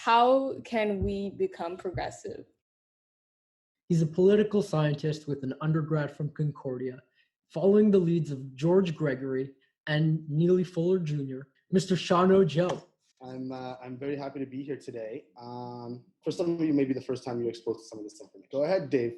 How can we become progressive? He's a political scientist with an undergrad from Concordia, following the leads of George Gregory and Neely Fuller Jr., Mr. Sean O'Joe. I'm very happy to be here today. For some of you, maybe the first time you're exposed to some of this information. Go ahead, Dave.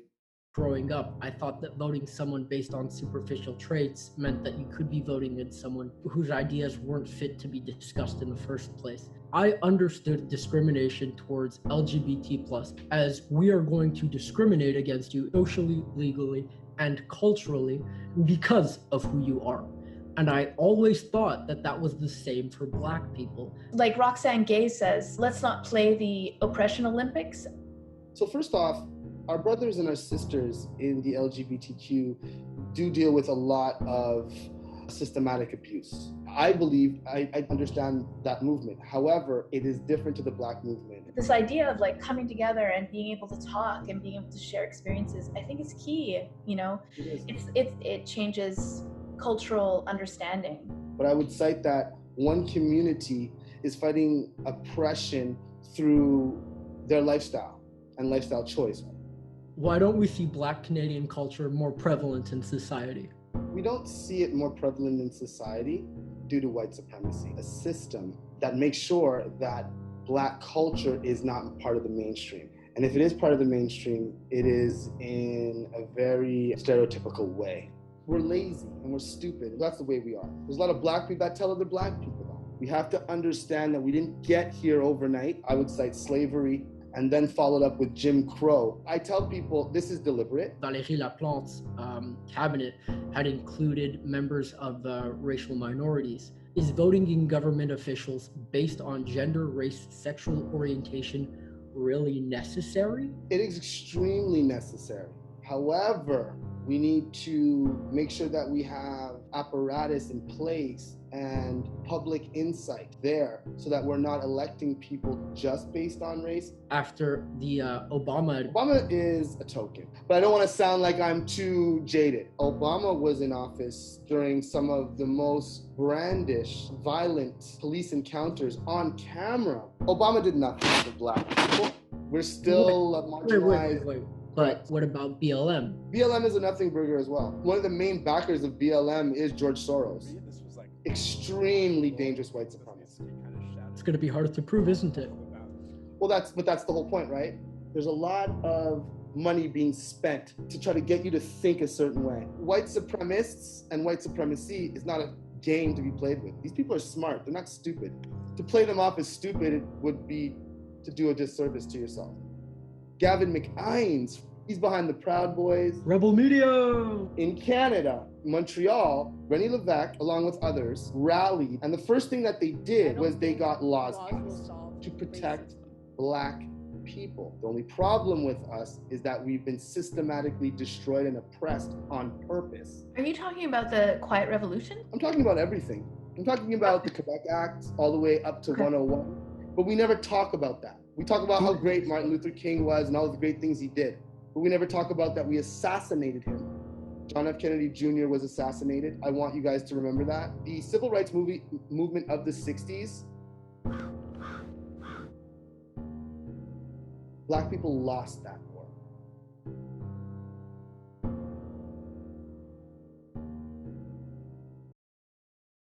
Growing up, I thought that voting someone based on superficial traits meant that you could be voting in someone whose ideas weren't fit to be discussed in the first place. I understood discrimination towards LGBT+ as we are going to discriminate against you socially, legally, and culturally because of who you are. And I always thought that that was the same for Black people. Like Roxane Gay says, let's not play the oppression Olympics. So first off, our brothers and our sisters in the LGBTQ do deal with a lot of systematic abuse. I believe I understand that movement. However, it is different to the Black movement. This idea of like coming together and being able to talk and being able to share experiences, I think is key. You know, it changes cultural understanding. But I would cite that one community is fighting oppression through their lifestyle and lifestyle choice. Why don't we see Black Canadian culture more prevalent in society? We don't see it more prevalent in society due to white supremacy, a system that makes sure that Black culture is not part of the mainstream. And if it is part of the mainstream, it is in a very stereotypical way. We're lazy and we're stupid. That's the way we are. There's a lot of Black people that tell other Black people that. We have to understand that we didn't get here overnight. I would cite slavery and then followed up with Jim Crow. I tell people this is deliberate. Valérie Laplante's cabinet had included members of racial minorities. Is voting in government officials based on gender, race, sexual orientation really necessary? It is extremely necessary. However, we need to make sure that we have apparatus in place and public insight there so that we're not electing people just based on race. After the Obama is a token, but I don't want to sound like I'm too jaded. Obama was in office during some of the most brandish, violent police encounters on camera. Obama did nothing for Black people. We're still marginalized. Wait. But what about BLM? BLM is a nothing burger as well. One of the main backers of BLM is George Soros. Extremely dangerous white supremacist. It's going to be hard to prove, isn't it? Well, that's the whole point, right? There's a lot of money being spent to try to get you to think a certain way. White supremacists and white supremacy is not a game to be played with. These people are smart. They're not stupid. To play them off as stupid would be to do a disservice to yourself. Gavin McInnes, he's behind the Proud Boys. Rebel Media! In Canada, Montreal, René Lévesque, along with others, rallied. And the first thing that they did was they got laws passed to protect Black people. The only problem with us is that we've been systematically destroyed and oppressed on purpose. Are you talking about the Quiet Revolution? I'm talking about everything. I'm talking about the Quebec Act all the way up to 101. But we never talk about that. We talk about how great Martin Luther King was and all the great things he did. But we never talk about that we assassinated him. John F. Kennedy Jr. was assassinated. I want you guys to remember that. The civil rights movement of the 60s, Black people lost that.